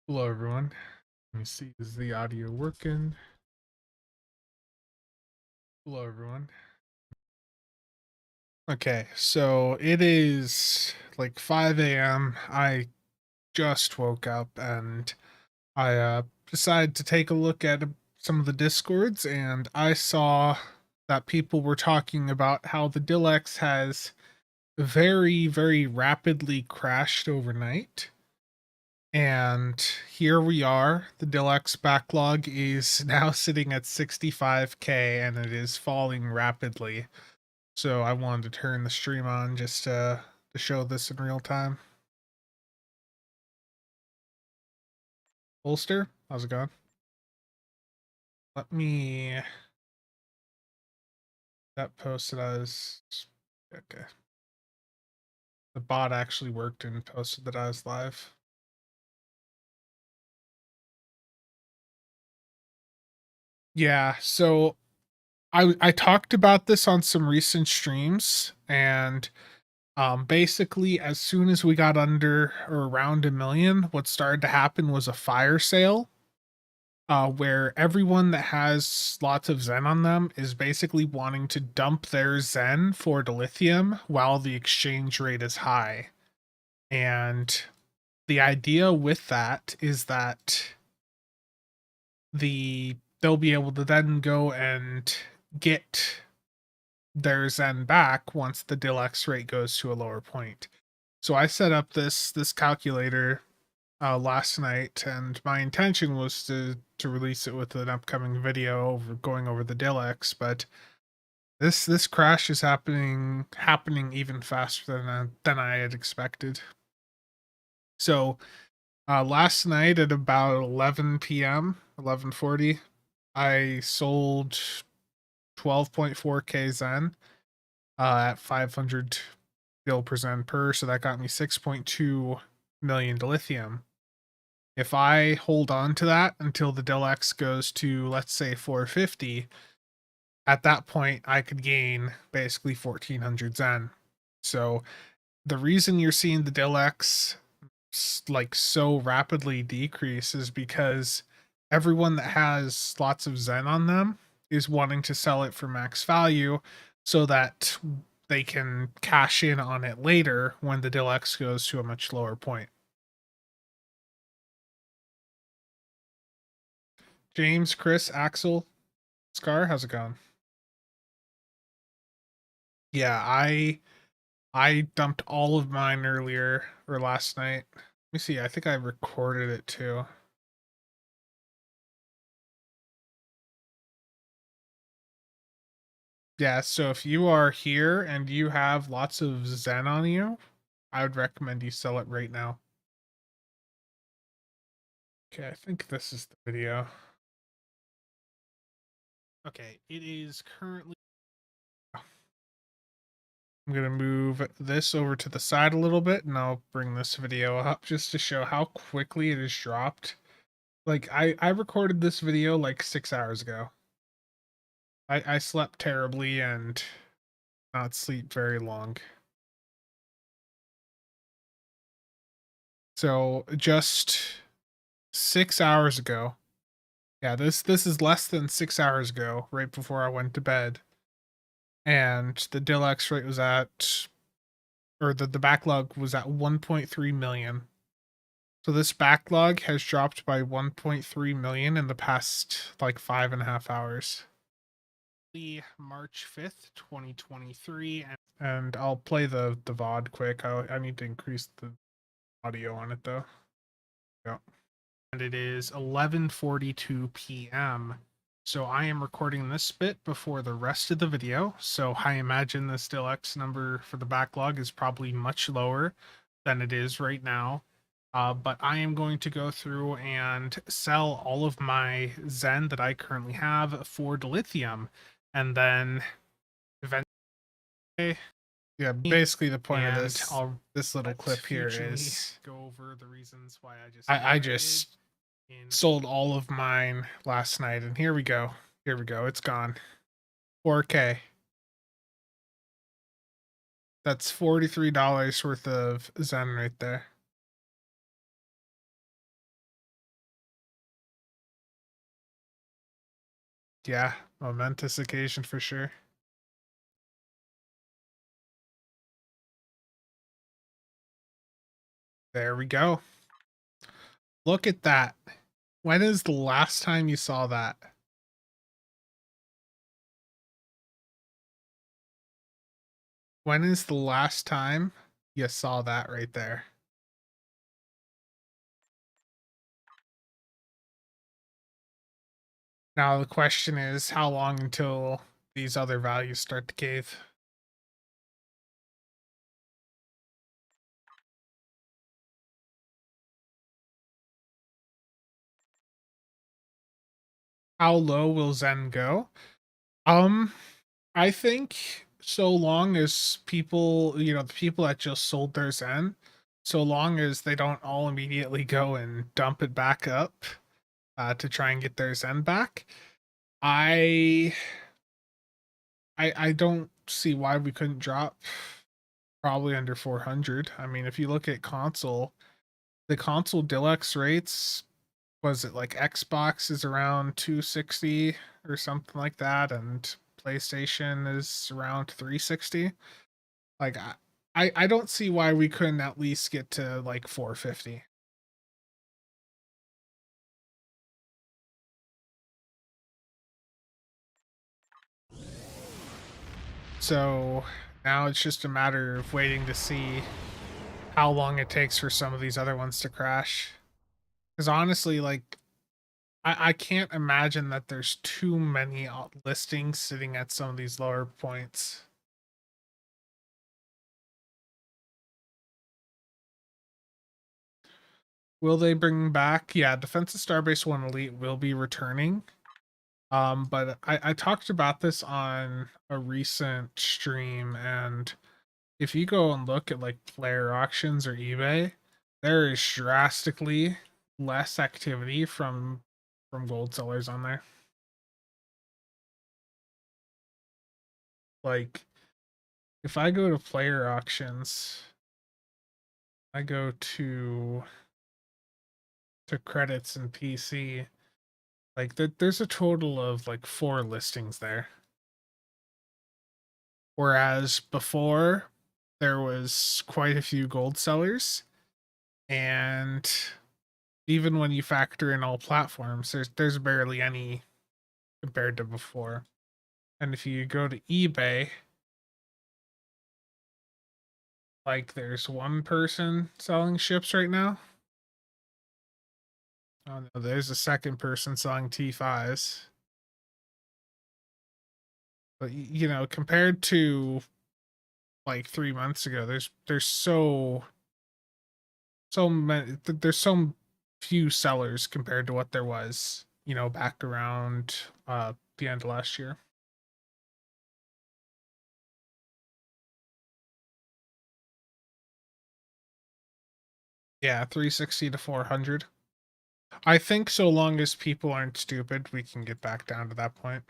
Hello, everyone. Let me see. Is the audio working? Hello, everyone. Okay, so it is like 5 a.m. I just woke up and I decided to take a look at some of the discords, and I saw that people were talking about how the DilEX has very, very rapidly crashed overnight. And here we are. The Deluxe backlog is now sitting at 65K and it is falling rapidly. So I wanted to turn the stream on just to show this in real time. Holster, how's it going? Let me that posted as okay. The bot actually worked and posted that I was live. Yeah, so I talked about this on some recent streams, and basically, as soon as we got under or around 1 million, what started to happen was a fire sale, where everyone that has lots of Zen on them is basically wanting to dump their Zen for the Lithium while the exchange rate is high. And the idea with that is that they'll be able to then go and get their Zen back once the DilEX rate goes to a lower point. So I set up this calculator last night, and my intention was to release it with an upcoming video going over the DilEX, but this crash is happening even faster than I had expected. So last night at about 11 p.m., 11:40, I sold 12.4k Zen at 500 gil per Zen per, so that got me 6.2 million to Lithium. If I hold on to that until the DilEX goes to, let's say, 450, at that point I could gain basically 1400 Zen. So the reason you're seeing the DilEX like so rapidly decrease is because everyone that has lots of Zen on them is wanting to sell it for max value so that they can cash in on it later when the DilEX goes to a much lower point. James, Chris, Axel, Scar, how's it going? Yeah, I dumped all of mine earlier or last night. Let me see. I think I recorded it too. Yeah, so if you are here and you have lots of Zen on you, I would recommend you sell it right now. Okay, I think this is the video. Okay, it is currently. I'm going to move this over to the side a little bit, and I'll bring this video up just to show how quickly it has dropped. Like, I recorded this video like 6 hours ago. I slept terribly and not sleep very long. So just 6 hours ago. Yeah, this is less than 6 hours ago, right before I went to bed. And the DilEX rate was at, or the backlog was at 1.3 million. So this backlog has dropped by 1.3 million in the past like 5.5 hours. March 5th, 2023, and I'll play the VOD quick. I need to increase the audio on it though. Yeah. And it is 11:42 p.m. So I am recording this bit before the rest of the video. So I imagine the DilEX number for the backlog is probably much lower than it is right now. But I am going to go through and sell all of my Zen that I currently have for Lithium, and then eventually, yeah, basically the point of this little clip here is go over the reasons why I just sold all of mine last night, and here we go. Here we go. It's gone. 4K. That's $43 worth of Zen right there. Yeah, momentous occasion for sure. There we go. Look at that. When is the last time you saw that? When is the last time you saw that right there? Now the question is, how long until these other values start to cave? How low will Zen go? Um, I think so long as people, the people that just sold their Zen, so long as they don't all immediately go and dump it back up to try and get their Zen back, I I don't see why we couldn't drop probably under 400. I mean, if you look at console, the console Deluxe rates, was it like Xbox is around 260 or something like that, and PlayStation is around 360. Like I don't see why we couldn't at least get to like 450. So now it's just a matter of waiting to see how long it takes for some of these other ones to crash. Because honestly, like I can't imagine that there's too many listings sitting at some of these lower points. Will they bring back? Yeah, Defensive Starbase 1 Elite will be returning. But I talked about this on a recent stream, and if you go and look at like player auctions or eBay, there is drastically less activity from gold sellers on there. Like if I go to player auctions, I go to credits and PC, like there's a total of like 4 listings there. Whereas before there was quite a few gold sellers, and even when you factor in all platforms, there's barely any compared to before. And if you go to eBay, like there's one person selling ships right now. Oh no, there's a second person selling T5s. But compared to like 3 months ago, there's so many, there's so few sellers compared to what there was, back around the end of last year. Yeah, 360 to 400. I think so long as people aren't stupid, we can get back down to that point.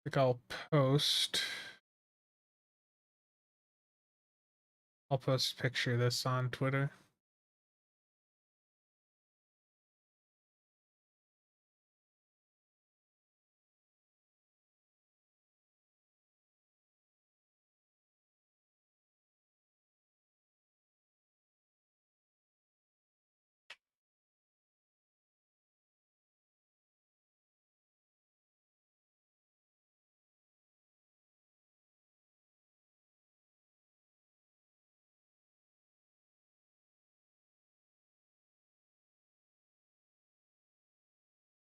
I think I'll post a picture of this on Twitter.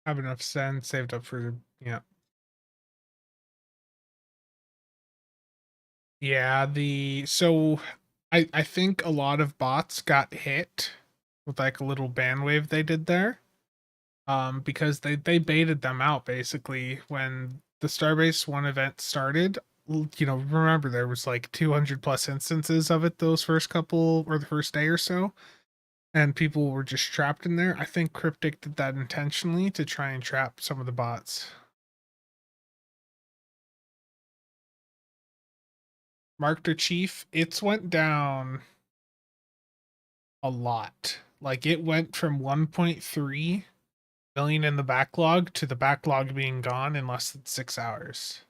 Have enough send saved up for, yeah. Yeah, I think a lot of bots got hit with like a little ban wave they did there. Because they baited them out basically when the Starbase 1 event started. Remember there was like 200 plus instances of it those first couple or the first day or so, and people were just trapped in there. I think Cryptic did that intentionally to try and trap some of the bots. Marked Chief, it's went down a lot. Like it went from 1.3 million in the backlog to the backlog being gone in less than 6 hours.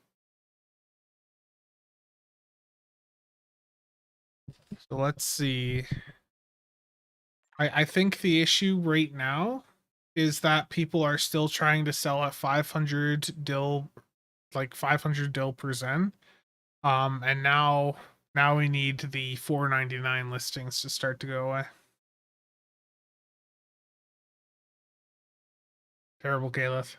So let's see. I think the issue right now is that people are still trying to sell at 500 dil, like 500 dil per zen. And now we need the 499 listings to start to go away. Terrible, Caliph.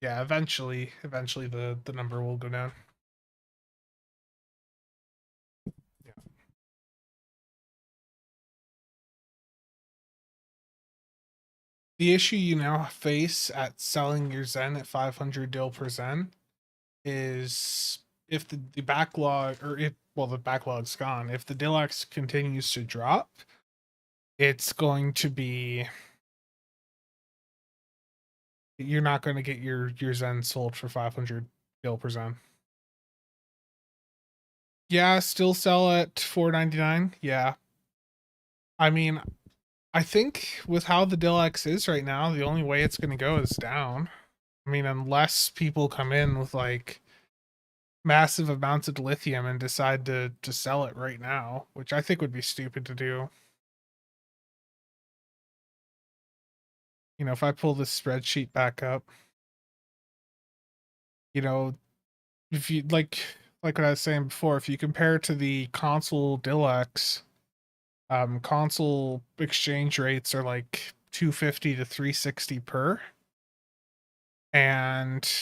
Yeah, eventually the number will go down. Yeah. The issue you now face at selling your Zen at 500 dil per Zen is if the backlog, or if, well, the backlog's gone. If the DilEX continues to drop, it's going to be, you're not going to get your Zen sold for 500 dil per Zen. Yeah, still sell at 499. Yeah. I mean, I think with how the DilEX is right now, the only way it's going to go is down. I mean, unless people come in with like massive amounts of lithium and decide to sell it right now, which I think would be stupid to do. You know, if I pull this spreadsheet back up, you know, if you like what I was saying before, if you compare it to the console DilEX, console exchange rates are like 250 to 360 per, and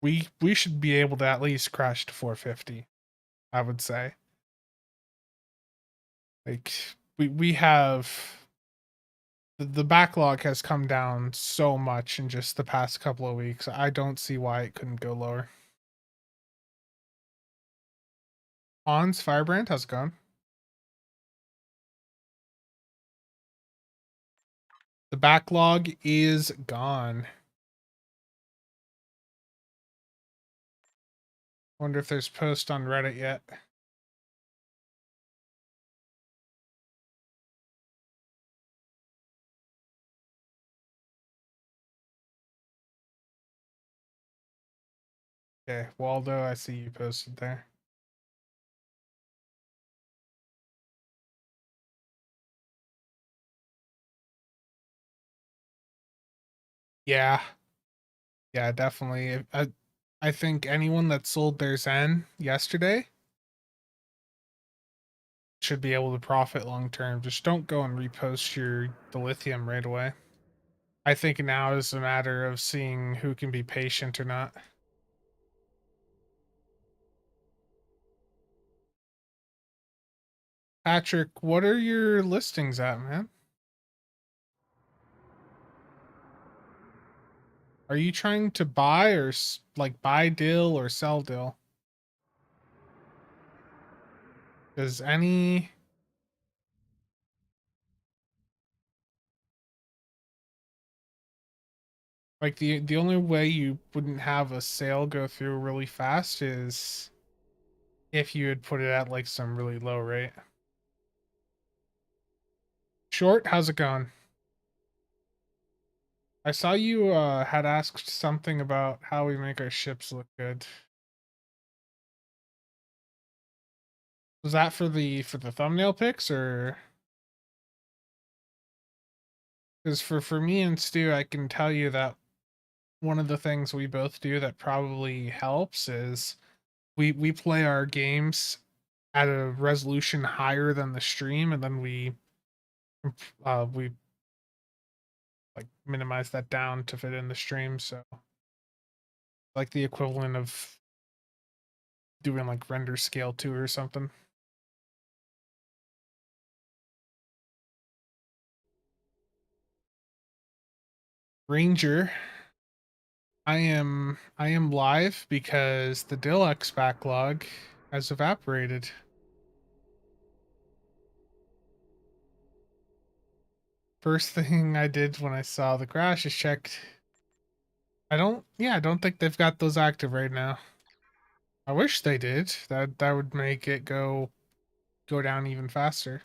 we should be able to at least crash to 450, I would say. Like we have the backlog has come down so much in just the past couple of weeks. I don't see why it couldn't go lower. Hans Firebrand, how's it going? The backlog is gone. Wonder if there's post on Reddit yet. Okay, Waldo, I see you posted there. Yeah, yeah, definitely. I think anyone that sold their Zen yesterday should be able to profit long term. Just don't go and repost the lithium right away. I think now is a matter of seeing who can be patient or not. Patrick, what are your listings at, man? Are you trying to buy or like buy deal or sell deal? Does any like the only way you wouldn't have a sale go through really fast is if you had put it at like some really low rate. Short, how's it going? I saw you had asked something about how we make our ships look good. Was that for the thumbnail pics, or because for me and Stu, I can tell you that one of the things we both do that probably helps is we play our games at a resolution higher than the stream, and then we like minimize that down to fit in the stream. So like the equivalent of doing like render scale 2 or something. Ranger, I am live because the DilEX backlog has evaporated. First thing I did when I saw the crash is checked. I don't think they've got those active right now. I wish they did. That would make it go down even faster.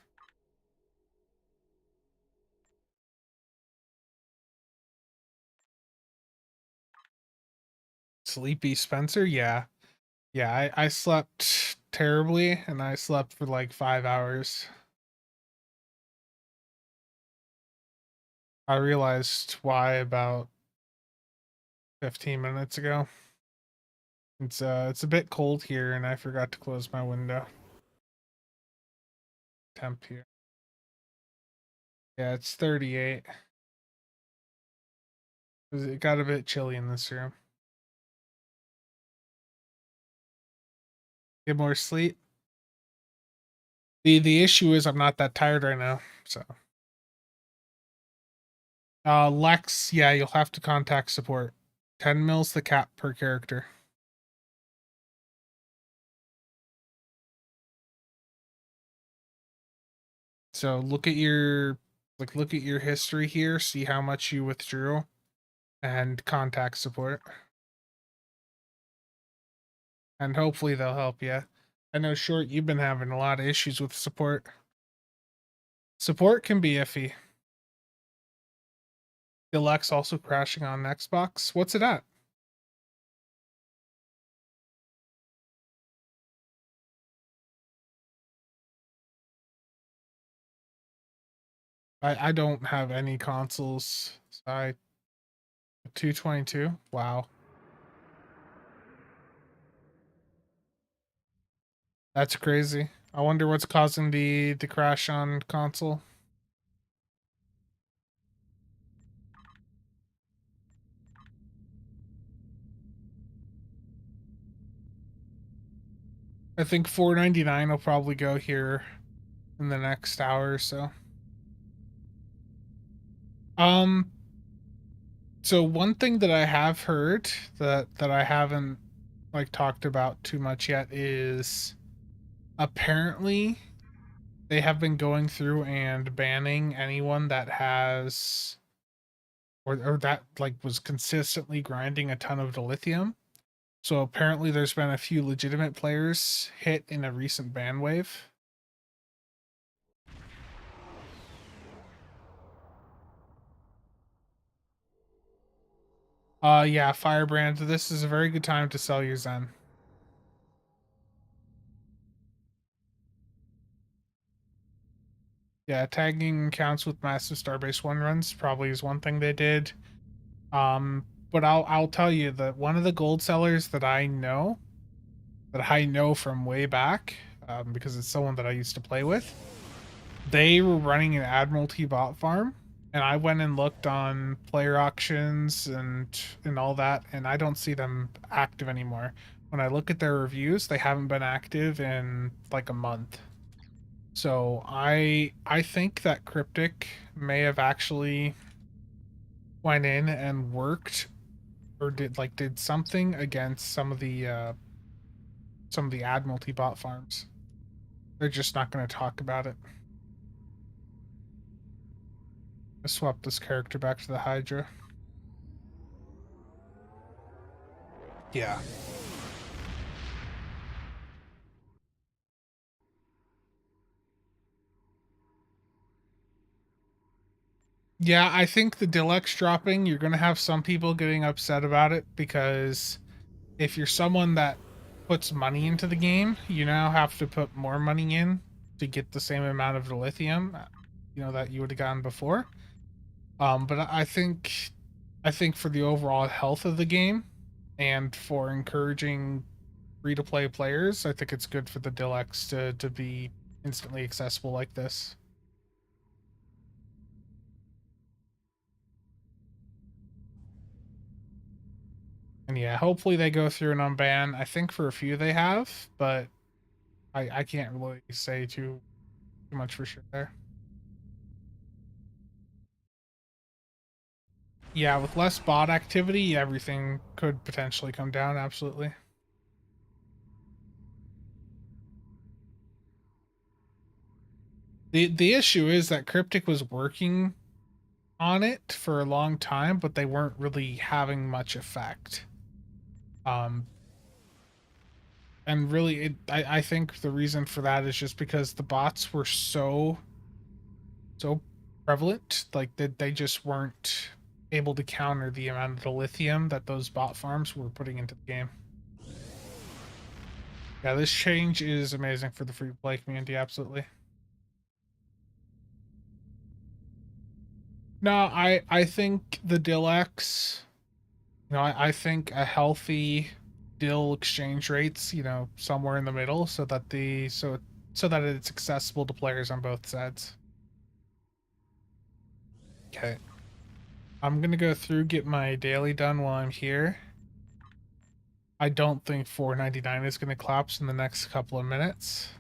Sleepy Spencer? Yeah. Yeah, I slept terribly and I slept for like 5 hours. I realized why about 15 minutes ago. It's a bit cold here and I forgot to close my window. Temp here. Yeah, it's 38. It got a bit chilly in this room. Get more sleep. The issue is I'm not that tired right now, so Lex, yeah, you'll have to contact support. 10 mils the cap per character. So look at your history here, see how much you withdrew, and contact support. And hopefully they'll help you. I know Short, you've been having a lot of issues with support. Support can be iffy. Deluxe also crashing on Xbox. What's it at? I don't have any consoles. So 222. Wow. That's crazy. I wonder what's causing the crash on console. I think 499 will probably go here in the next hour or so. Um so one thing that I have heard that I haven't like talked about too much yet is apparently they have been going through and banning anyone that has or that like was consistently grinding a ton of the lithium. So apparently there's been a few legitimate players hit in a recent ban wave. Yeah, Firebrand, this is a very good time to sell your Zen. Yeah, tagging accounts with massive Starbase 1 runs probably is one thing they did. But I'll tell you that one of the gold sellers that I know from way back, because it's someone that I used to play with, they were running an Admiralty bot farm, and I went and looked on player auctions and all that, and I don't see them active anymore. When I look at their reviews, they haven't been active in like a month. So I think that Cryptic may have actually went in and worked or did something against some of the Admiralty bot farms. They're just not going to talk about it. I swap this character back to the Hydra. Yeah. Yeah, I think the DilEX dropping, you're going to have some people getting upset about it because if you're someone that puts money into the game, you now have to put more money in to get the same amount of the lithium, that you would have gotten before. But I think for the overall health of the game and for encouraging free to play players, I think it's good for the DilEX to be instantly accessible like this. And yeah, hopefully they go through and unban. I think for a few they have, but I can't really say too much for sure there. Yeah, with less bot activity, everything could potentially come down, absolutely. The issue is that Cryptic was working on it for a long time, but they weren't really having much effect. Um, and really, I think the reason for that is just because the bots were so prevalent, like that they just weren't able to counter the amount of the lithium that those bot farms were putting into the game. Yeah, this change is amazing for the free play community, absolutely. No, I think the DilEX, I think a healthy Dil exchange rates, somewhere in the middle, so that so that it's accessible to players on both sides. Okay. I'm gonna go through, get my daily done while I'm here. I don't think 499 is gonna collapse in the next couple of minutes.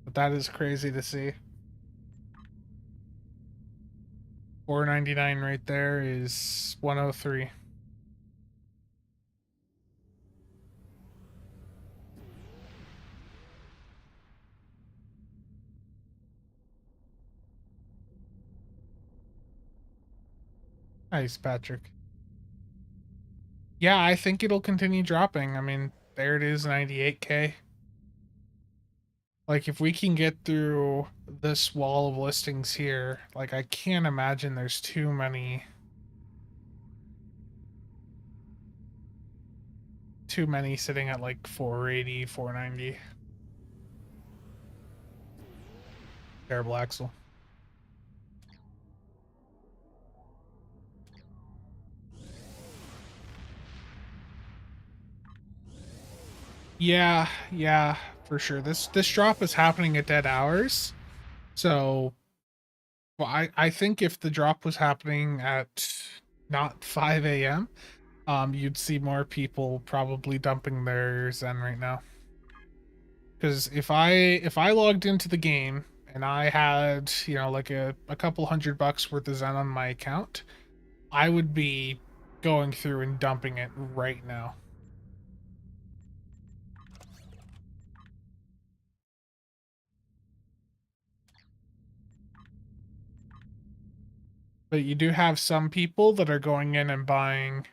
But that is crazy to see. 499 right there is 103. Nice, Patrick. Yeah, I think it'll continue dropping. I mean, there it is, 98K. Like, if we can get through this wall of listings here, like, I can't imagine there's too many sitting at like 480, 490. Terrible Axel. Yeah, for sure. This drop is happening at dead hours. So, well, I think if the drop was happening at not 5 a.m., you'd see more people probably dumping their Zen right now. Because if I logged into the game and I had, like a couple $100 worth of Zen on my account, I would be going through and dumping it right now. But you do have some people that are going in and buying,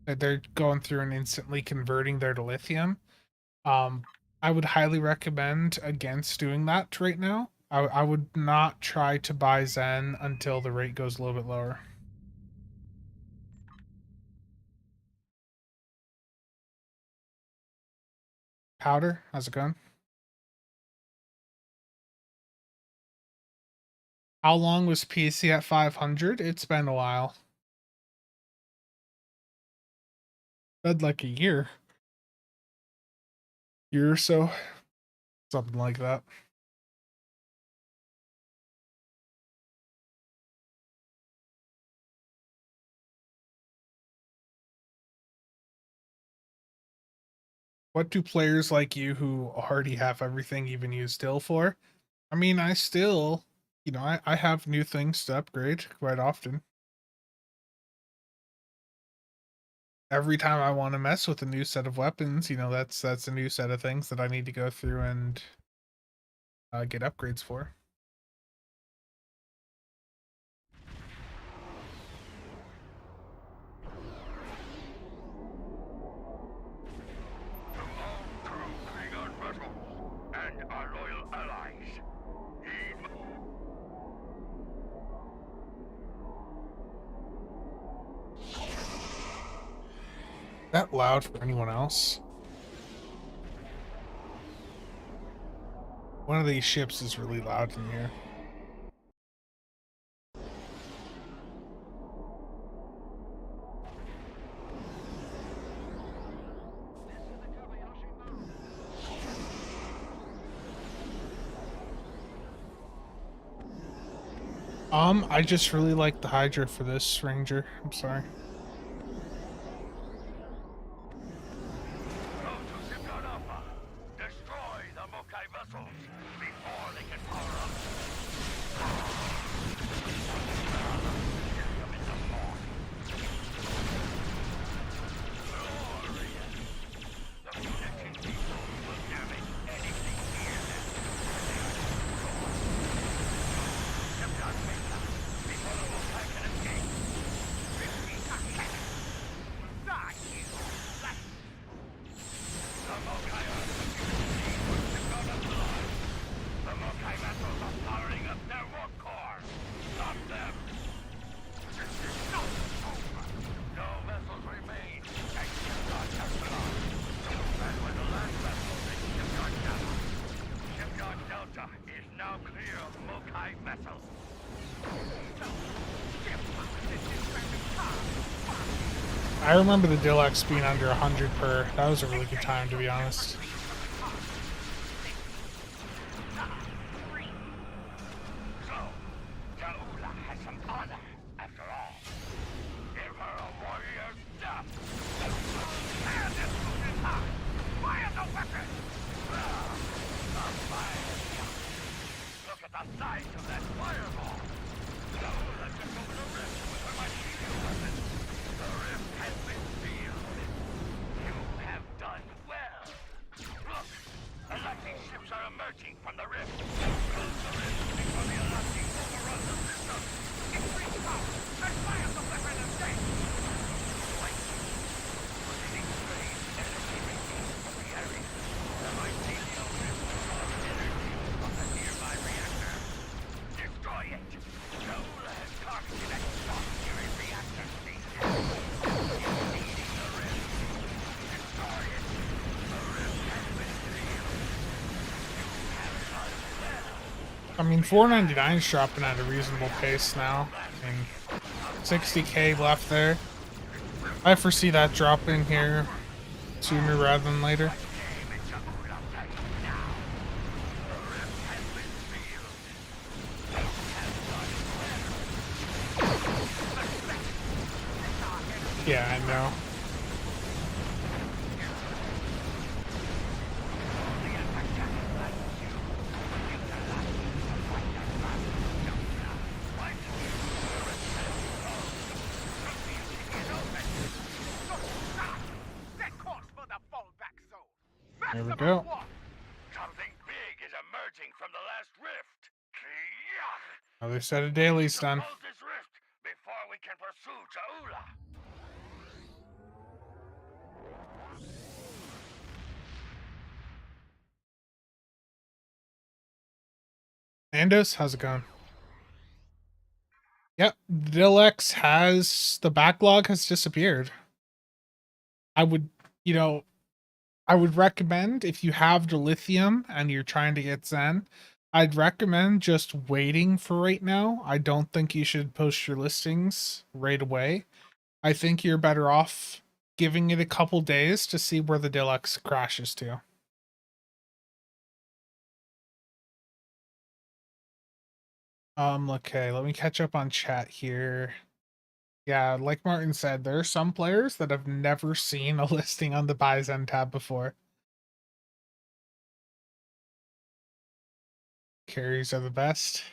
that they're going through and instantly converting their to lithium. Um, I would highly recommend against doing that right now. I would not try to buy Zen until the rate goes a little bit lower. Powder, how's it going? How long was PC at 500? It's been a while. Been like a year or so, something like that. What do players like you who already have everything even use Dill for? I mean, I still, I have new things to upgrade quite often. Every time I want to mess with a new set of weapons, that's a new set of things that I need to go through and get upgrades for. That loud for anyone else? One of these ships is really loud in here. I just really like the Hydra for this Ranger. I'm sorry. Delta is now clear of Mokai vessels. I remember the DilEX being under 100 per. That was a really good time, to be honest. So, Daula has some honor, after all. Give her a warrior's death. And this moon is high. Fire the weapon! A fire shot. Look at the size of that fireball. Daula took over the rift with her machine weapon. The rift has been sealed. You have done well. Look, Alati ships are emerging from the rift. Close the rift before the Alati overrun the system. Increase power and fire the weapon of death. Wait. Putting strange energy radiates from the area. The mycelial rift draws energy from the nearby reactor. Destroy it. Daula has targeted a short-series reactor station. It's leading the rift. Destroy it. The rift has been sealed. You have done well. I mean, 499 is dropping at a reasonable pace now. I mean, 60k left there. I foresee that dropping here sooner rather than later. Yeah, I know. There we go. Something big is emerging from the last rift. Another set of dailies done. Close this rift before we can pursue Jaula. Andos, how's it going? Yep, DilEX has the backlog has disappeared. I would, you know, I would recommend if you have the lithium and you're trying to get Zen, I'd recommend just waiting for right now. I don't think you should post your listings right away. I think you're better off giving it a couple days to see where the DilEX crashes to. Okay, let me catch up on chat here. Yeah, like Martin said, there are some players that have never seen a listing on the buy Zen tab before. Carries are the best.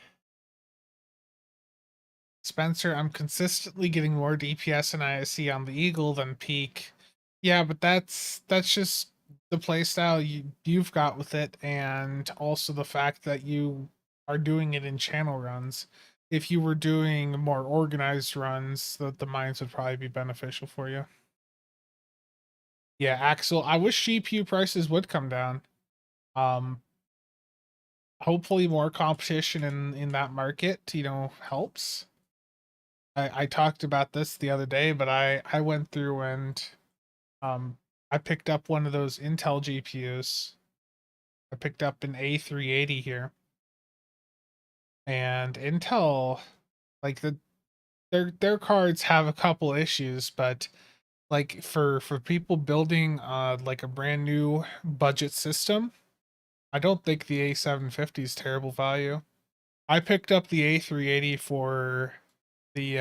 Spencer, I'm consistently getting more DPS and ISC on the Eagle than Peak. Yeah, but that's just the playstyle you've got with it, and also the fact that you are doing it in channel runs. If you were doing more organized runs, the mines would probably be beneficial for you. Yeah, Axel, I wish GPU prices would come down. Hopefully more competition in that market, helps. I talked about this the other day, but I went through and I picked up one of those Intel GPUs. I picked up an A380 here. And Intel, like their cards have a couple issues, but like for people building like a brand new budget system, I don't think the A750 is terrible value. I picked up the A380 for the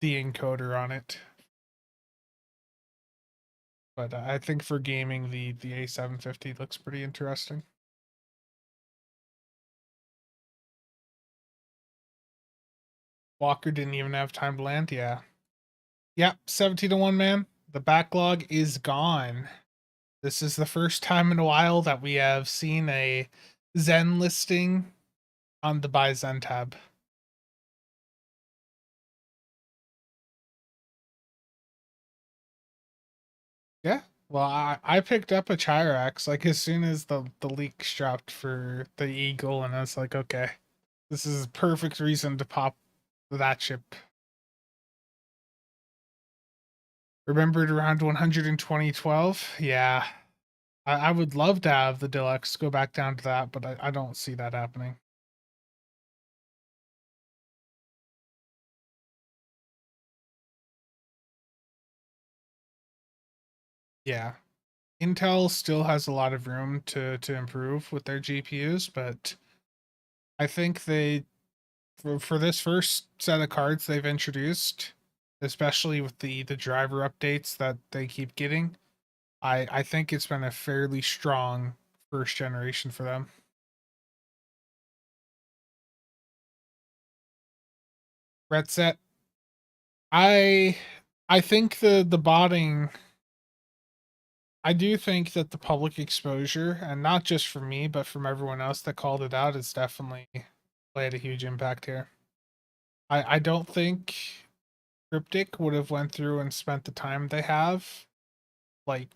encoder on it. But I think for gaming, the A750 looks pretty interesting. Walker didn't even have time to land. Yeah. Yep, 17-1, man. The backlog is gone. This is the first time in a while that we have seen a Zen listing on the buy Zen tab. Yeah. Well, I picked up a Chirax like as soon as the leaks dropped for the Eagle, and I was like, okay, this is a perfect reason to pop that ship. Remembered around 100 in 2012? Yeah. I would love to have the DilEX go back down to that, but I don't see that happening. Yeah. Intel still has a lot of room to improve with their GPUs, but I think they for this first set of cards they've introduced, especially with the driver updates that they keep getting, I think it's been a fairly strong first generation for them. Red set, I I think the botting I do think that the public exposure, and not just from me, but from everyone else that called it out, has definitely played a huge impact here. I don't think Cryptic would have went through and spent the time they have, like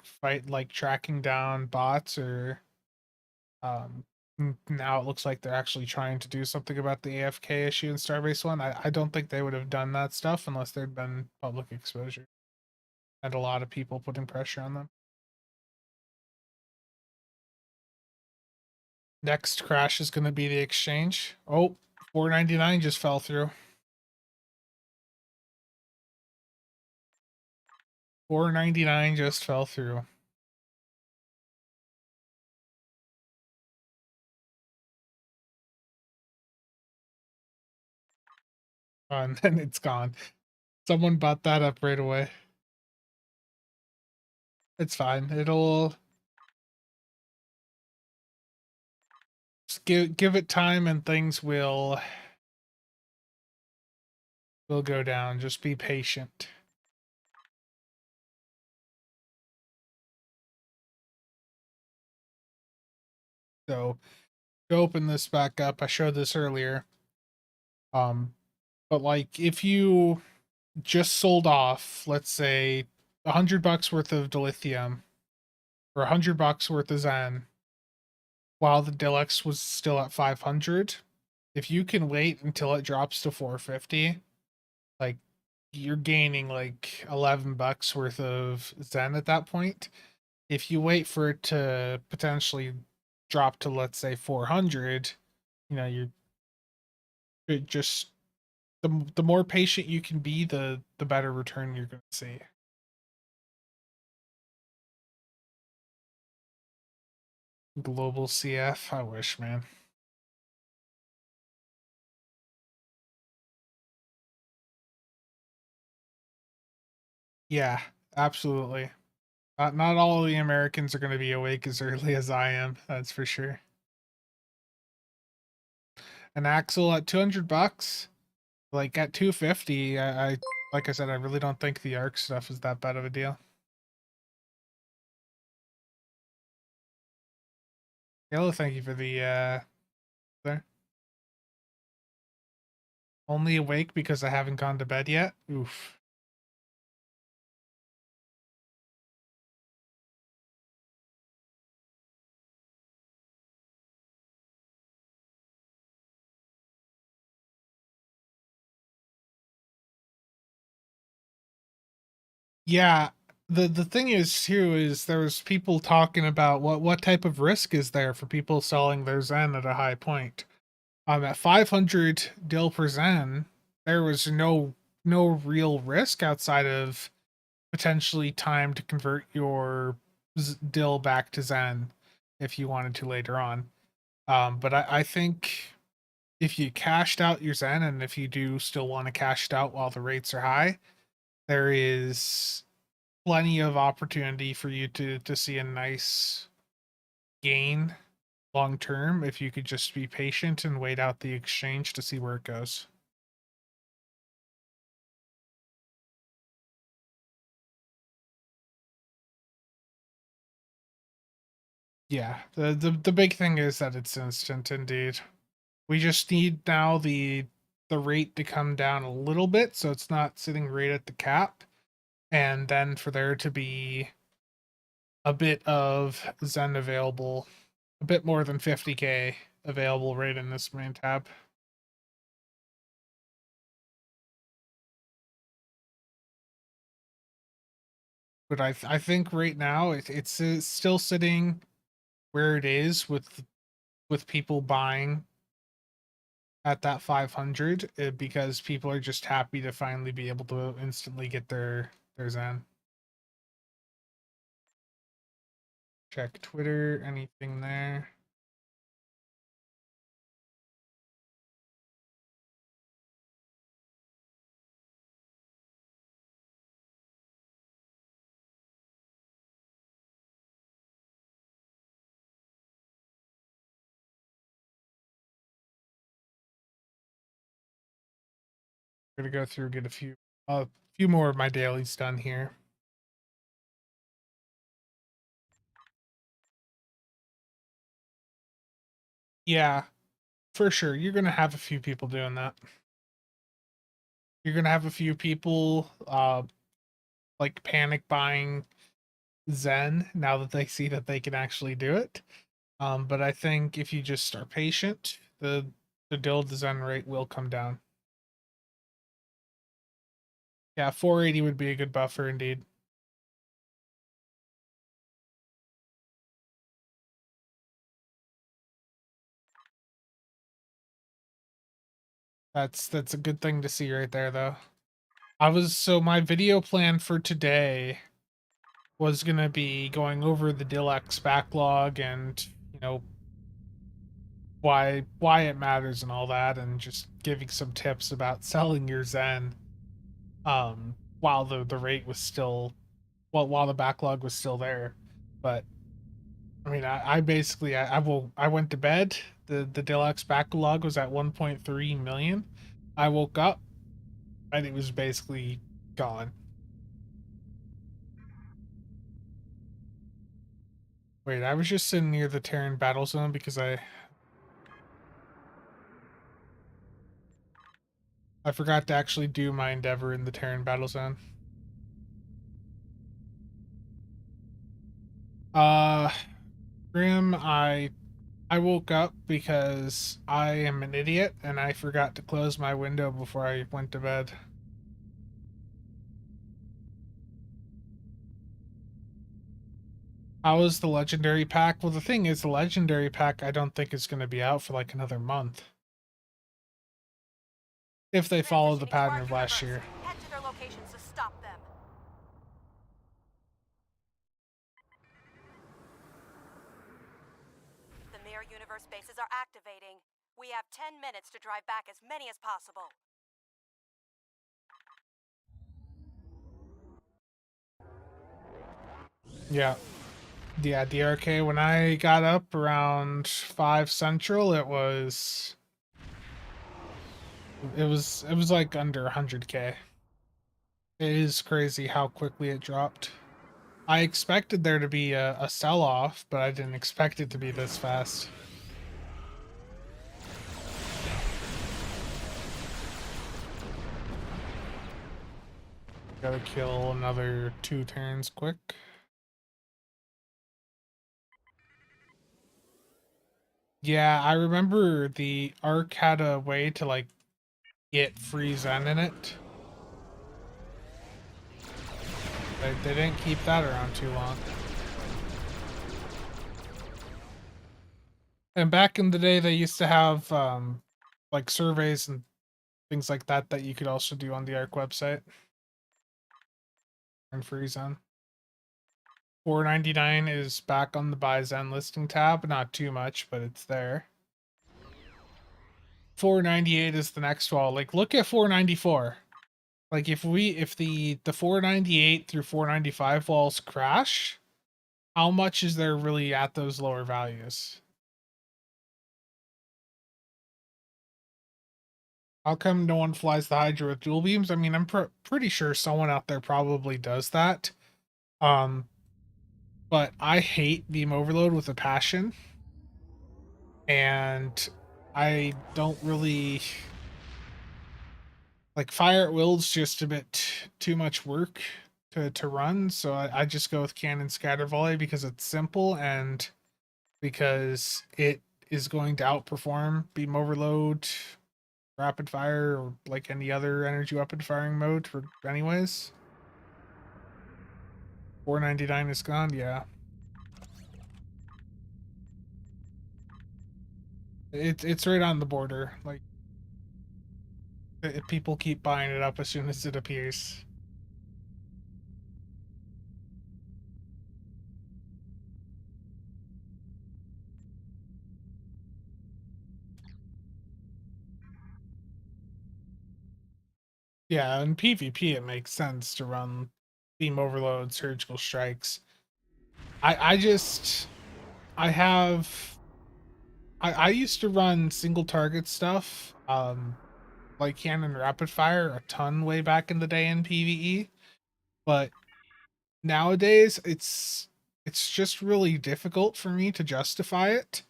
tracking down bots or now it looks like they're actually trying to do something about the AFK issue in Starbase One. I don't think they would have done that stuff unless there'd been public exposure and a lot of people putting pressure on them. Next crash is going to be the exchange. Oh, 499 just fell through. 499 just fell through. And then it's gone. Someone bought that up right away. It's fine. It'll just give it time and things will go down. Just be patient. So to open this back up, I showed this earlier. But like if you just sold off, let's say $100 worth of dilithium or $100 worth of Zen while the DilEX was still at 500, if you can wait until it drops to 450, like you're gaining like $11 worth of Zen at that point. If you wait for it to potentially drop to, let's say, 400, you're just the more patient you can be, the better return you're going to see. Global CF, I wish, man. Yeah, absolutely. Not all of the Americans are going to be awake as early as I am. That's for sure. An axle at $200, like at 250. I like I said, I really don't think the ARC stuff is that bad of a deal. Hello, thank you for the there. Only awake because I haven't gone to bed yet. Oof. Yeah, the thing is too is there was people talking about what type of risk is there for people selling their Zen at a high point. At 500 dil per Zen, there was no real risk outside of potentially time to convert your dill back to Zen if you wanted to later on. But I think if you cashed out your Zen and if you do still want to cash it out while the rates are high, there is plenty of opportunity for you to see a nice gain long term if you could just be patient and wait out the exchange to see where it goes. Yeah, the big thing is that it's instant indeed. We just need now the rate to come down a little bit so it's not sitting right at the cap, and then for there to be a bit of Zen available, a bit more than 50k available right in this main tab. But I think right now it's still sitting where it is with people buying at that 500 because people are just happy to finally be able to instantly get their Zen. Check Twitter, anything there? I'm gonna go through get a few more of my dailies done here. Yeah, for sure. You're gonna have a few people doing that. You're gonna have a few people like panic buying Zen now that they see that they can actually do it. But I think if you just are patient, the Zen rate will come down. Yeah, 480 would be a good buffer indeed. That's a good thing to see right there though. So my video plan for today was gonna be going over the DilEX backlog and why it matters and all that, and just giving some tips about selling your Zen while the rate was still while the backlog was still there. But I mean, I basically I went to bed. The deluxe backlog was at 1.3 million. I woke up and it was basically gone. Wait, I was just sitting near the Terran battle zone because I forgot to actually do my endeavor in the Terran battle zone. Uh, Grim, I woke up because I am an idiot and I forgot to close my window before I went to bed. How is the legendary pack? Well, the thing is, the legendary pack I don't think is going to be out for like another month. If they follow the pattern of last year. Head to their locations to stop them. The mirror universe bases are activating. We have 10 minutes to drive back as many as possible. Yeah. Yeah, DRK, when I got up around 5 Central, it was like under 100k. It is crazy how quickly it dropped. I expected there to be a sell-off, but I didn't expect it to be this fast. Gotta kill another 2 turns quick. Yeah, I remember the Arc had a way to like get free Zen in it. They didn't keep that around too long. And back in the day, they used to have like surveys and things like that that you could also do on the Arc website. And free Zen. 499 is back on the buy Zen listing tab. Not too much, but it's there. 498 is the next wall. Like, look at 494. Like, if the 498 through 495 walls crash, how much is there really at those lower values? How come no one flies the Hydra with dual beams? I mean, I'm pretty sure someone out there probably does that. But I hate beam overload with a passion. And I don't really like fire at will's just a bit too much work to run, so I just go with cannon scatter volley because it's simple and because it is going to outperform beam overload, rapid fire, or like any other energy weapon firing mode for anyways. 499 is gone, yeah. It's right on the border. Like, people keep buying it up as soon as it appears. Yeah, in PvP it makes sense to run beam overload, surgical strikes. I just I have I used to run single target stuff, like cannon rapid fire a ton way back in the day in PvE, but nowadays it's just really difficult for me to justify it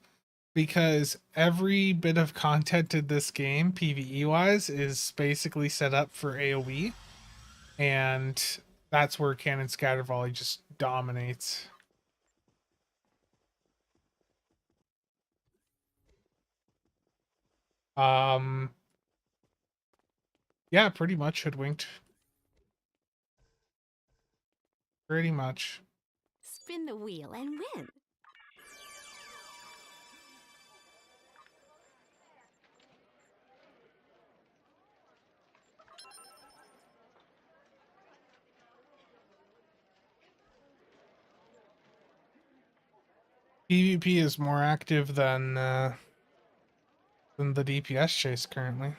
because every bit of content in this game, PvE wise, is basically set up for AoE, and that's where cannon scatter volley just dominates. Um, yeah, pretty much hoodwinked. Pretty much. Spin the wheel and win. PvP is more active than the DPS chase currently.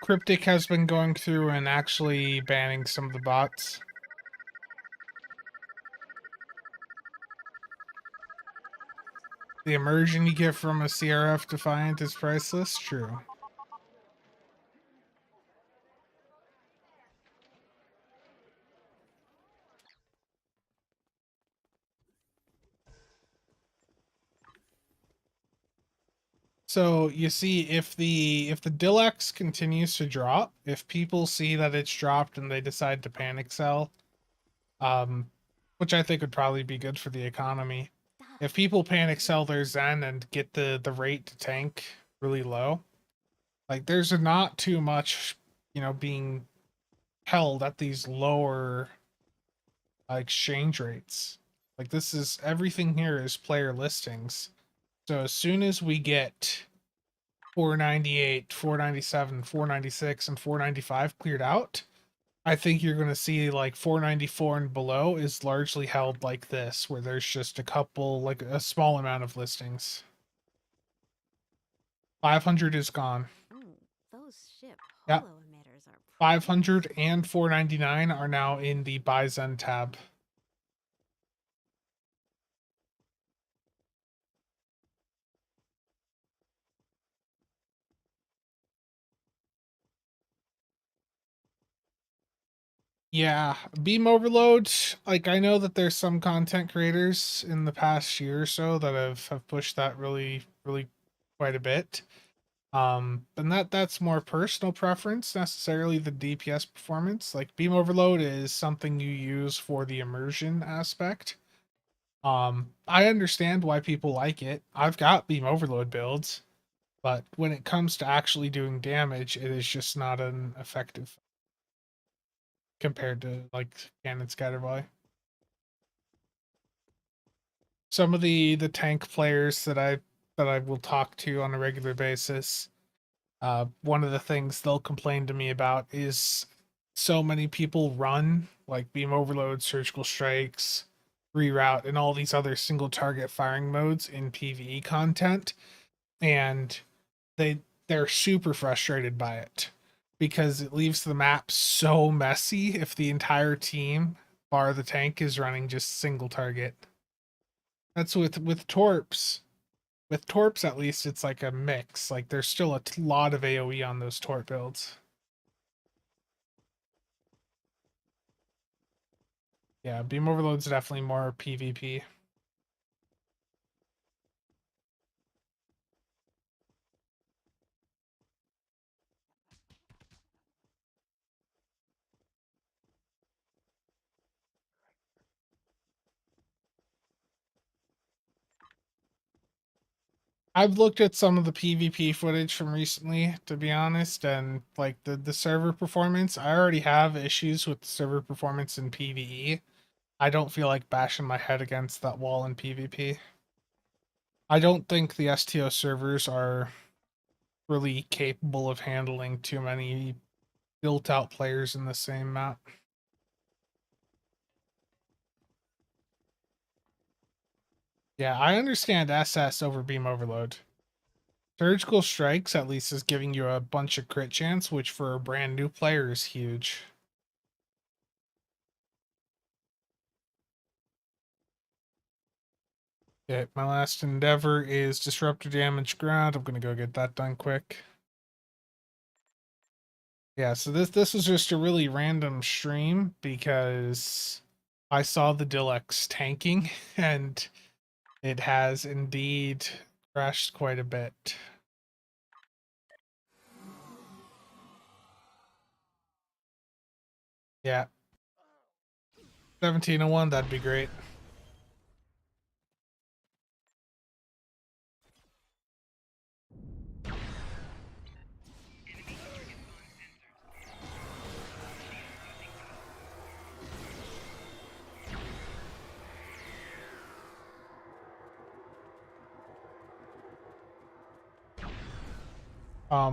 Cryptic has been going through and actually banning some of the bots. The immersion you get from a CRF Defiant is priceless, true. So you see, if the DilEX continues to drop, if people see that it's dropped and they decide to panic sell, which I think would probably be good for the economy. If people panic sell their Zen and get the rate to tank really low, like there's not too much, being held at these lower exchange rates. Like this is everything here is player listings. So as soon as we get 498, 497, 496, and 495 cleared out, I think you're going to see like 494 and below is largely held like this, where there's just a couple, like a small amount of listings. 500 is gone. Those ship Yep. holo emitters are 500 and 499 are now in the Buy Zen tab. Yeah, beam overload. Like I know that there's some content creators in the past year or so that have pushed that really, really quite a bit. And that's more personal preference, necessarily the DPS performance. Like beam overload is something you use for the immersion aspect. I understand why people like it. I've got beam overload builds, but when it comes to actually doing damage, it is just not an effective compared to like cannon scatter volley. Some of the tank players that I will talk to on a regular basis, one of the things they'll complain to me about is so many people run like beam overload, surgical strikes, reroute, and all these other single target firing modes in PvE content, and they're super frustrated by it because it leaves the map so messy if the entire team, bar the tank, is running just single target. That's with torps. With torps, at least it's like a mix. Like there's still a lot of AoE on those torp builds. Yeah, beam overload's definitely more PvP. I've looked at some of the PvP footage from recently, to be honest, and like the server performance, I already have issues with server performance in PvE. I don't feel like bashing my head against that wall in PvP. I don't think the STO servers are really capable of handling too many built out players in the same map. Yeah, I understand SS over beam overload. Surgical strikes at least is giving you a bunch of crit chance, which for a brand new player is huge. Okay, my last endeavor is disruptor damage ground. I'm gonna go get that done quick. Yeah, so this was just a really random stream because I saw the DilEX tanking and it has indeed crashed quite a bit. Yeah. 1701, that'd be great.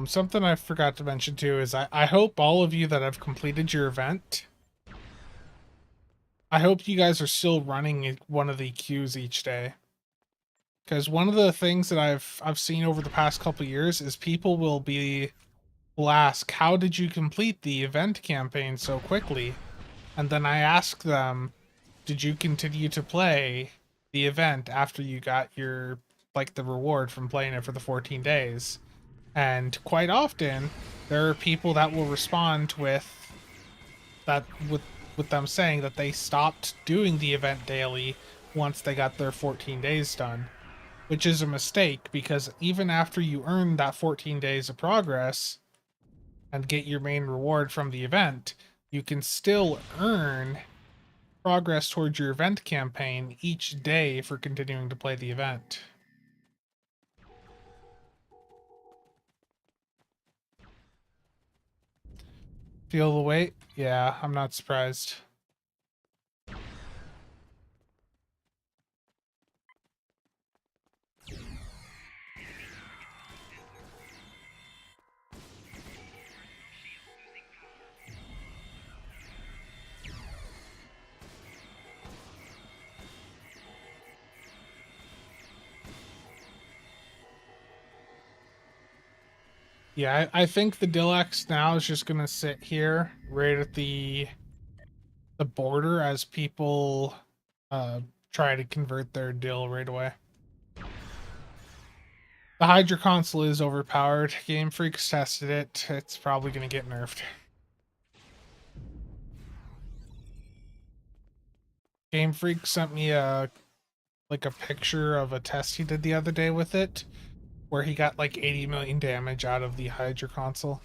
Something I forgot to mention too is I hope all of you that have completed your event, I hope you guys are still running one of the queues each day. Because one of the things that I've seen over the past couple years is people will ask, how did you complete the event campaign so quickly? And then I ask them, did you continue to play the event after you got your, like, the reward from playing it for the 14 days? And quite often, there are people that will respond with that, with them saying that they stopped doing the event daily once they got their 14 days done, which is a mistake because even after you earn that 14 days of progress and get your main reward from the event, you can still earn progress towards your event campaign each day for continuing to play the event. Feel the weight? Yeah, I'm not surprised. Yeah, I think the DilEX now is just gonna sit here right at the border as people uh try to convert their Dil right away. The Hydra console is overpowered. Game Freak's tested it. It's probably gonna get nerfed. Game Freak sent me a picture of a test he did the other day with it, where he got like 80 million damage out of the Hydra console.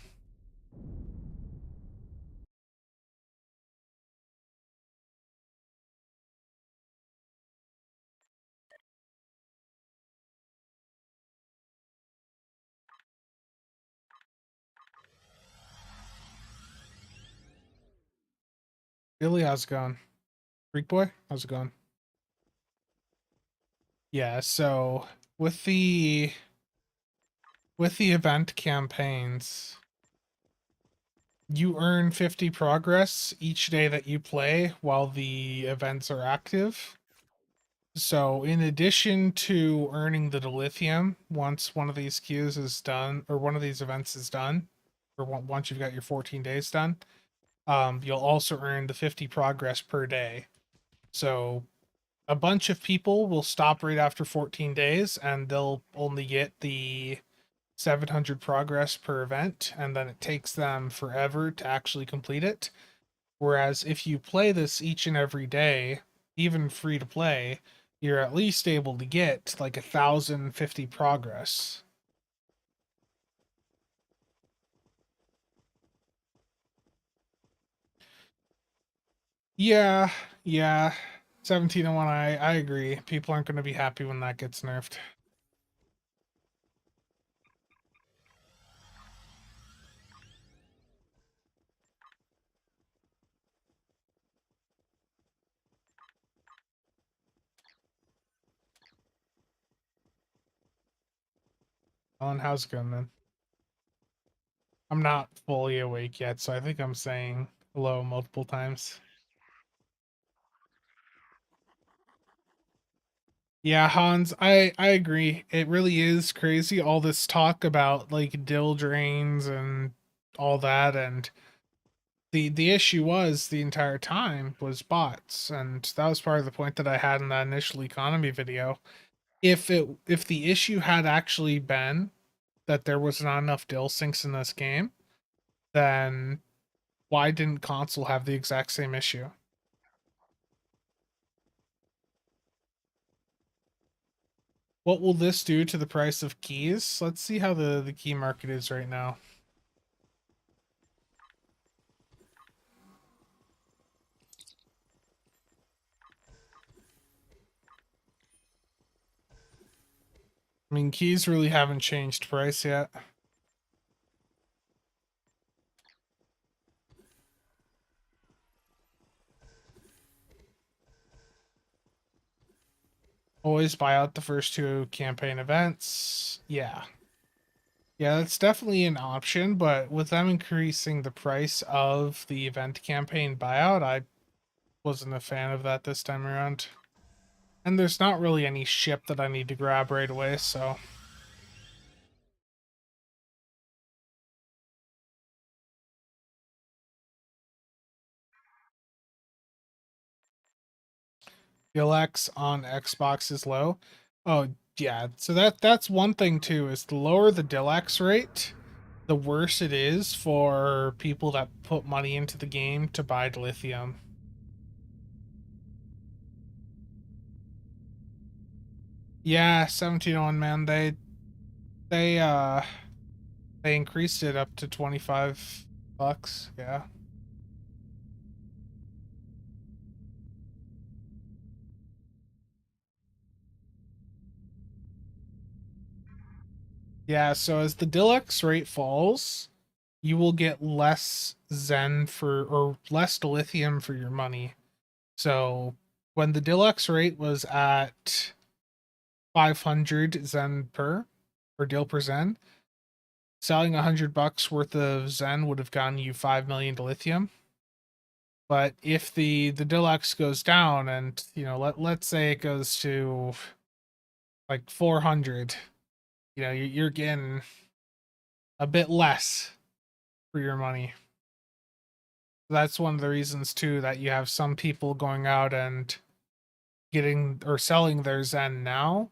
Billy, how's it going? Freak Boy, how's it going? Yeah, so with the event campaigns, you earn 50 progress each day that you play while the events are active. So in addition to earning the Lithium once one of these queues is done, or one of these events is done, or once you've got your 14 days done, you'll also earn the 50 progress per day. So a bunch of people will stop right after 14 days and they'll only get the 700 progress per event, and then it takes them forever to actually complete it. Whereas if you play this each and every day, even free to play, you're at least able to get like 1,050 progress. Yeah, yeah. 1701, I agree. People aren't going to be happy when that gets nerfed. Alan, how's it going, man? I'm not fully awake yet, so I think I'm saying hello multiple times. Yeah, Hans, I agree. It really is crazy, all this talk about like dill drains and all that, and the issue was the entire time was bots, and that was part of the point that I had in that initial economy video. If the issue had actually been that there was not enough dill sinks in this game, then why didn't console have the exact same issue? What will this do to the price of keys? Let's see how the key market is right now. I mean, keys really haven't changed price yet. Always buy out the first two campaign events. Yeah. Yeah, that's definitely an option, but with them increasing the price of the event campaign buyout, I wasn't a fan of that this time around. And there's not really any ship that I need to grab right away, so. DilEX on Xbox is low. Oh, yeah. So that's one thing too, is the lower the DilEX rate, the worse it is for people that put money into the game to buy Lithium. Yeah, 1701 man, they they increased it up to 25 bucks. Yeah. Yeah, so as the DilEX rate falls, you will get less Zen for or less Lithium for your money. So when the DilEX rate was at 500 Zen per or deal per Zen, selling $100 worth of Zen would have gotten you 5 million to Lithium. But if the DilEX goes down, and let's say it goes to like 400, you're getting a bit less for your money. That's one of the reasons too that you have some people going out and getting or selling their Zen now,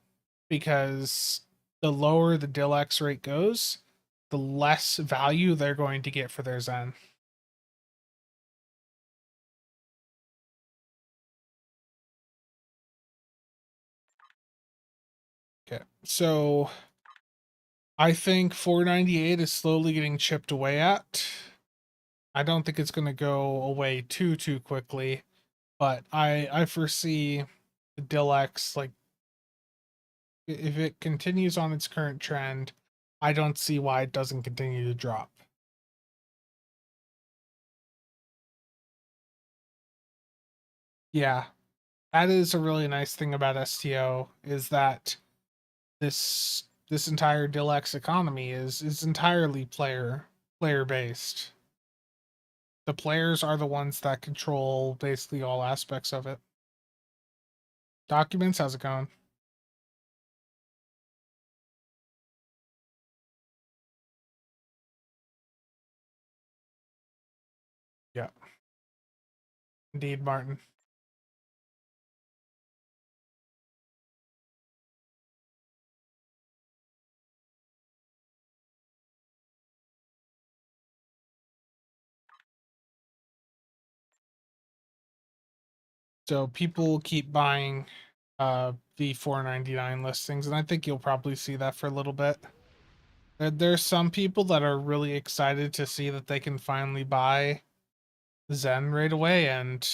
because the lower the DilEX rate goes, the less value they're going to get for their Zen. Okay, so I think 498 is slowly getting chipped away at. I don't think it's going to go away too quickly, but I foresee the DilEX, like, if it continues on its current trend, I don't see why it doesn't continue to drop. Yeah, that is a really nice thing about STO, is that this entire DilEX economy is entirely player based. The players are the ones that control basically all aspects of it. Documents, how's it going? Yeah, indeed, Martin. So people keep buying the 499 listings, and I think you'll probably see that for a little bit. There's some people that are really excited to see that they can finally buy Zen right away, and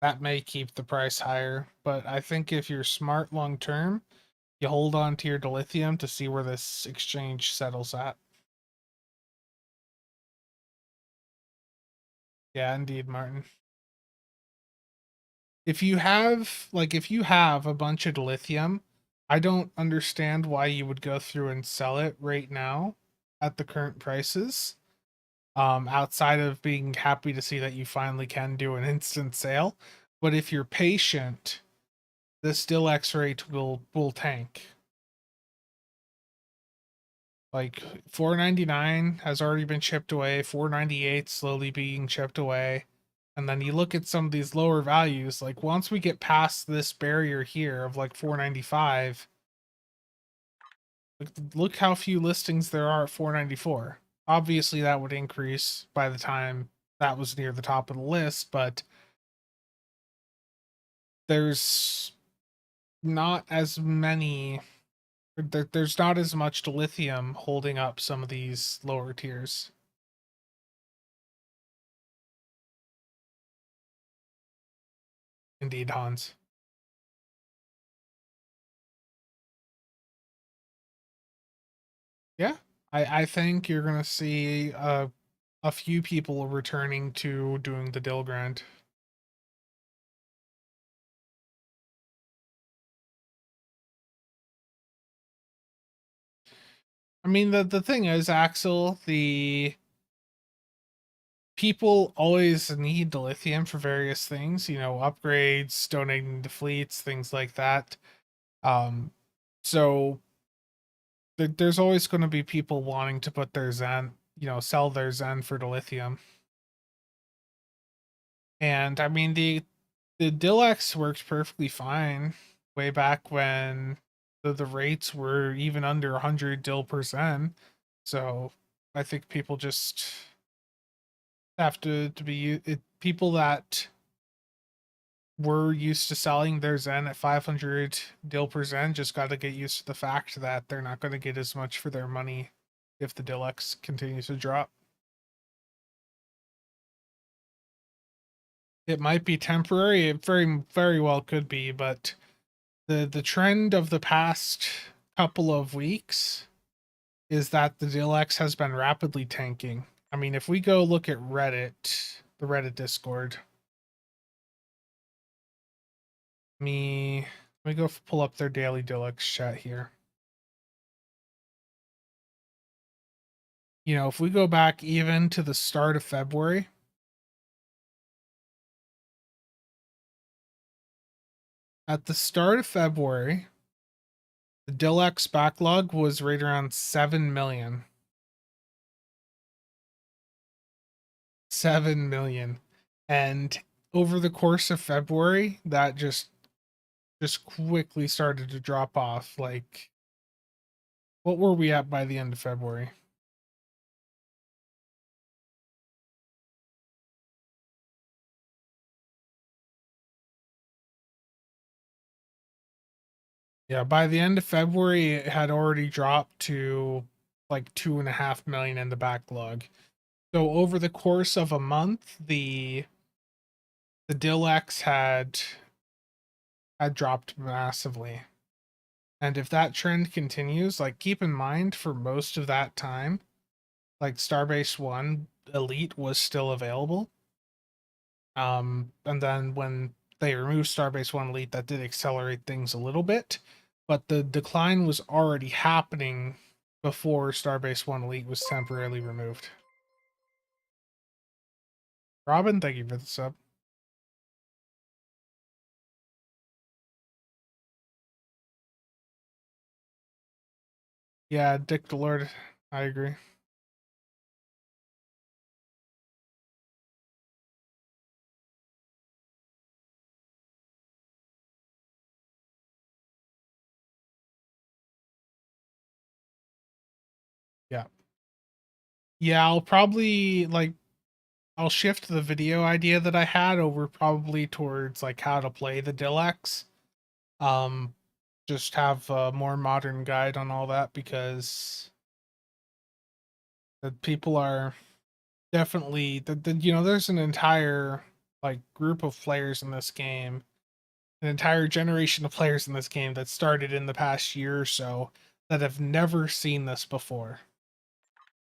that may keep the price higher. But I think if you're smart long term, you hold on to your dilithium to see where this exchange settles at. Yeah, indeed, Martin. If you have a bunch of dilithium, I don't understand why you would go through and sell it right now at the current prices. Outside of being happy to see that you finally can do an instant sale. But if you're patient, this DilEX rate will tank. Like 499 has already been chipped away, 498 slowly being chipped away. And then you look at some of these lower values, like once we get past this barrier here of like 495, look how few listings there are at 494. Obviously that would increase by the time that was near the top of the list, but there's not as many there's not as much lithium holding up some of these lower tiers. Indeed, Hans. Yeah, I think you're gonna see a few people returning to doing the Dill grind. I mean, the thing is, Axel, the people always need the lithium for various things, you know, upgrades, donating to fleets, things like that. So there's always going to be people wanting to put their Zen, you know, sell their Zen for the lithium. And I mean, the DilEX works perfectly fine way back when the rates were even under 100 Dil per Zen. So I think people just have to be people that were used to selling their Zen at 500 Dil per Zen just got to get used to the fact that they're not going to get as much for their money if the DilEX continues to drop. It might be temporary. It very well could be, but the trend of the past couple of weeks is that the DilEX has been rapidly tanking. I mean, if we go look at Reddit, the Reddit Discord, let me go pull up their daily DilEX chat here. You know, if we go back even to the start of February, at the start of February, the DilEX backlog was right around 7 million. 7 million. And over the course of February, that just quickly started to drop off. Like, what were we at by the end of February? Yeah, by the end of February, it had already dropped to like 2.5 million in the backlog. So over the course of a month, the DilEX had dropped massively. And if that trend continues, like keep in mind for most of that time, like Starbase 1 Elite was still available. And then when they removed Starbase 1 Elite, that did accelerate things a little bit, but the decline was already happening before Starbase 1 Elite was temporarily removed. Robin, thank you for the sub. Yeah, Dick the Lord, I agree. Yeah. Yeah, I'll probably like I'll shift the video idea that I had over probably towards like how to play the DilEX. Um just have a more modern guide on all that because the people are definitely the you know there's an entire like group of players in this game, an entire generation of players in this game that started in the past year or so that have never seen this before.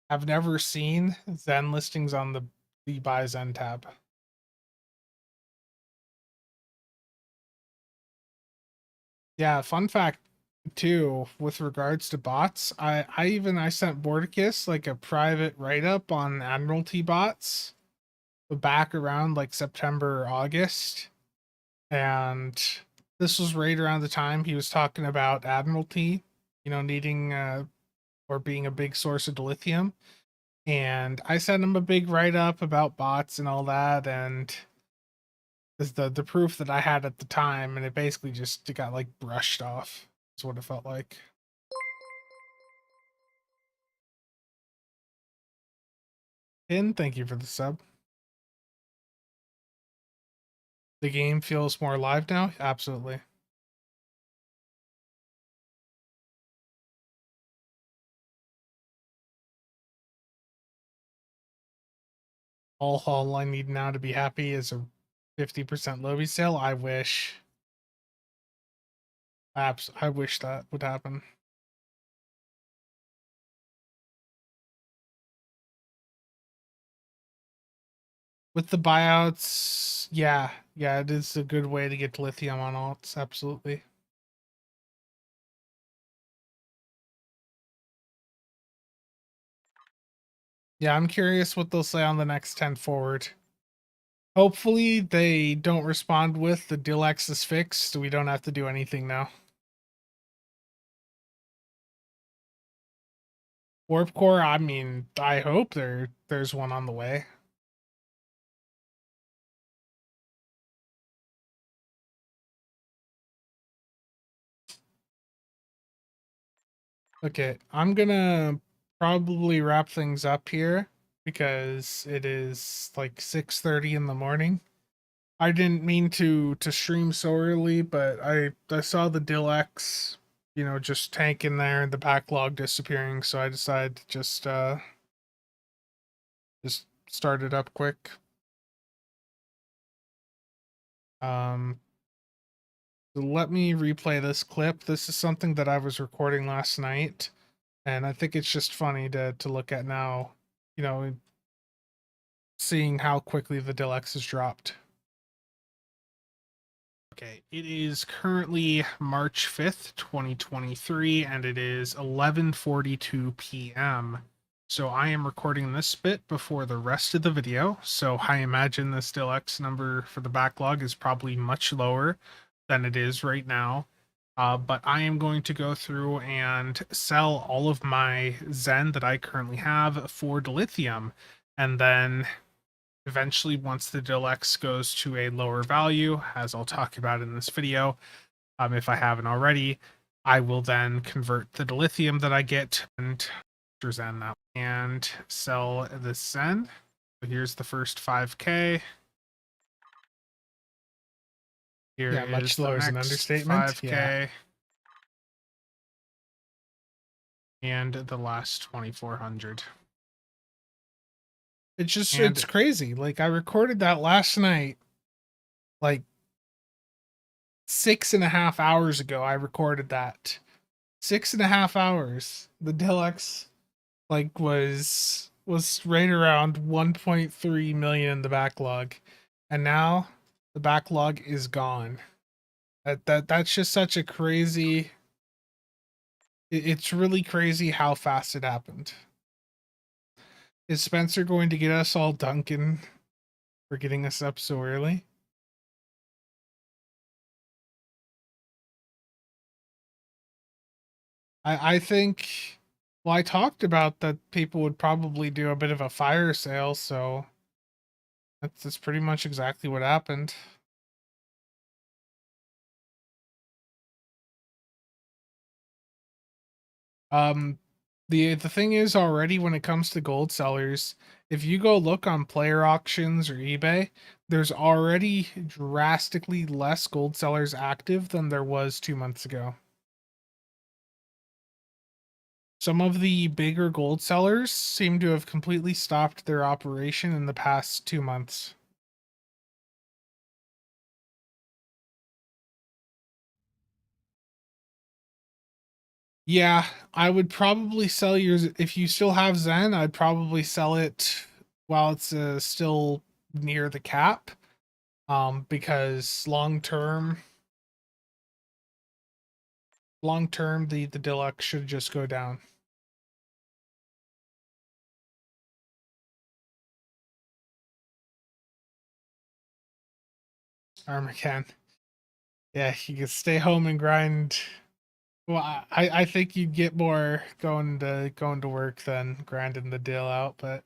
I've never seen Zen listings on the buy Zen tab. Yeah, fun fact, too, with regards to bots, I sent Bordicus like a private write-up on Admiralty bots back around like September or August. And this was right around the time he was talking about Admiralty, needing or being a big source of lithium. And I sent him a big write-up about bots and all that, and is the proof that I had at the time, and it basically just it got like brushed off. Is what it felt like. And thank you for the sub. The game feels more alive now? Absolutely. All I need now to be happy is a 50% lobby sale. I wish. I wish that would happen. With the buyouts, yeah, it is a good way to get lithium on alts, absolutely. Yeah, I'm curious what they'll say on the next 10 forward. Hopefully they don't respond with the DilEX is fixed, so we don't have to do anything now. Warp Core, I mean, I hope there's one on the way. Okay, I'm gonna probably wrap things up here because it is like 6:30 in the morning. I didn't mean to stream so early, but I saw the DilEX, just tanking there and the backlog disappearing, so I decided to just start it up quick. So let me replay this clip. This is something that I was recording last night, and I think it's just funny to look at now, seeing how quickly the DilEX has dropped. Okay, it is currently March 5th, 2023, and it is 11:42 p.m. So I am recording this bit before the rest of the video, so I imagine the DilEX number for the backlog is probably much lower than it is right now. But I am going to go through and sell all of my Zen that I currently have for lithium, and then eventually, once the DilEX goes to a lower value, as I'll talk about in this video, if I haven't already, I will then convert the lithium that I get and Zen that and sell this Zen. So here's the first 5K. Here Yeah, is much the lower is an next understatement. 5K. Yeah. And the last 2,400. It's crazy. Like, I recorded that last night, like 6.5 hours ago. I recorded that 6.5 hours. The DilEX like was right around 1.3 million in the backlog, and now the backlog is gone. That's just such a crazy. It's really crazy how fast it happened. Is Spencer going to get us all Duncan for getting us up so early? I think, well, I talked about that people would probably do a bit of a fire sale, so that's pretty much exactly what happened. Um, the thing is, already when it comes to gold sellers, if you go look on player auctions or eBay, there's already drastically less gold sellers active than there was 2 months ago. Some of the bigger gold sellers seem to have completely stopped their operation in the past 2 months. Yeah, I would probably sell yours if you still have Zen. I'd probably sell it while it's still near the cap, because long term, long term, the Deluxe should just go down. Armacan. Yeah, you can stay home and grind. Well, I think you'd get more going to work than grinding the deal out, but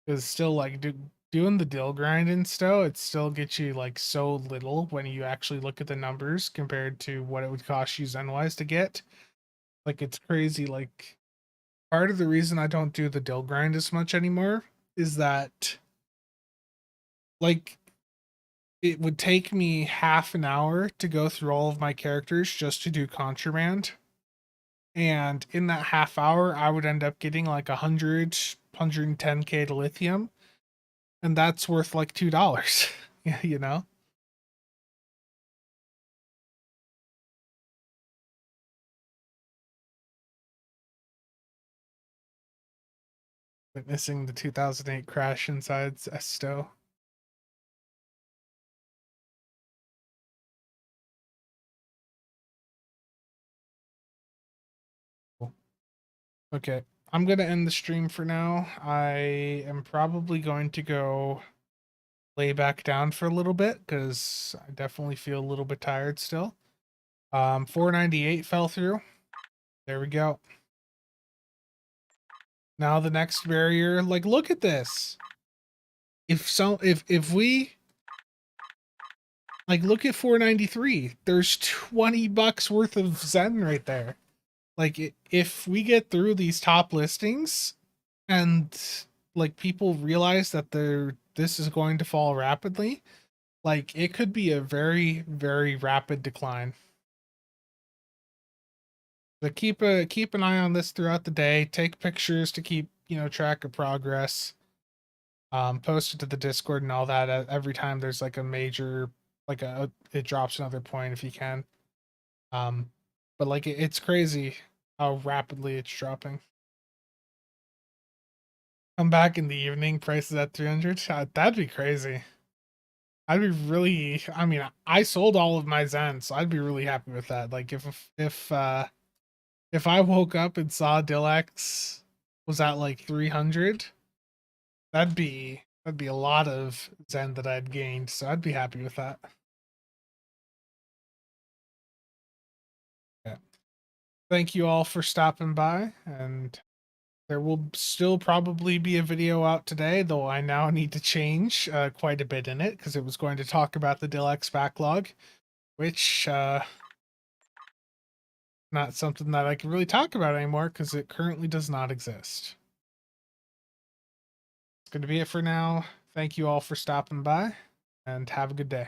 it's still like doing the deal grinding still, it still gets you like so little when you actually look at the numbers compared to what it would cost you Zen-wise to get. Like it's crazy. Like part of the reason I don't do the deal grind as much anymore is that like it would take me half an hour to go through all of my characters just to do contraband. And in that half hour, I would end up getting like 110K to lithium. And that's worth like $2. Yeah, you know? Witnessing the 2008 crash inside Esto. Okay, I'm gonna end the stream for now. I am probably going to go lay back down for a little bit because I definitely feel a little bit tired still. 498 fell through. There we go. Now the next barrier, like look at this. If we like look at 493, there's $20 worth of Zen right there. Like if we get through these top listings and like people realize that this is going to fall rapidly, like it could be a very, very rapid decline. But keep an eye on this throughout the day. Take pictures to keep, track of progress. Post it to the Discord and all that every time there's like a major it drops another point if you can. But like it's crazy how rapidly it's dropping. Come back in the evening, prices at 300. That'd be crazy. I'd be really. I mean, I sold all of my Zen, so I'd be really happy with that. Like if I woke up and saw DilEX was at like 300, that'd be a lot of Zen that I'd gained. So I'd be happy with that. Yeah. Thank you all for stopping by, and there will still probably be a video out today, though I now need to change quite a bit in it because it was going to talk about the DilEX backlog, which not something that I can really talk about anymore because it currently does not exist. It's going to be it for now. Thank you all for stopping by, and have a good day.